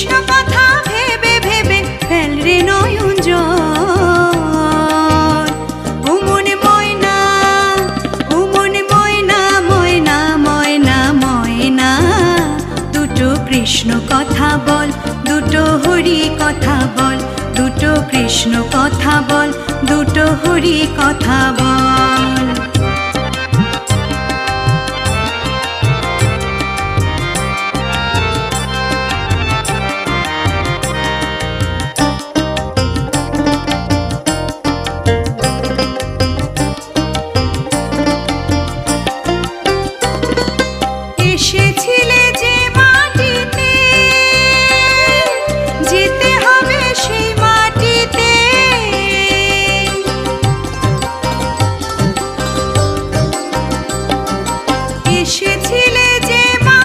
কৃষ্ণ কথা ভেবে ভেবে ফেল রে নয়ন জল। ও মনে ময়না, ও মনে ময়না, ময়না ময়না ময়না, দুটো কৃষ্ণ কথা বল, দুটো হরি কথা বল, দুটো কৃষ্ণ কথা বল, দুটো হরি কথা বল। এসেছিল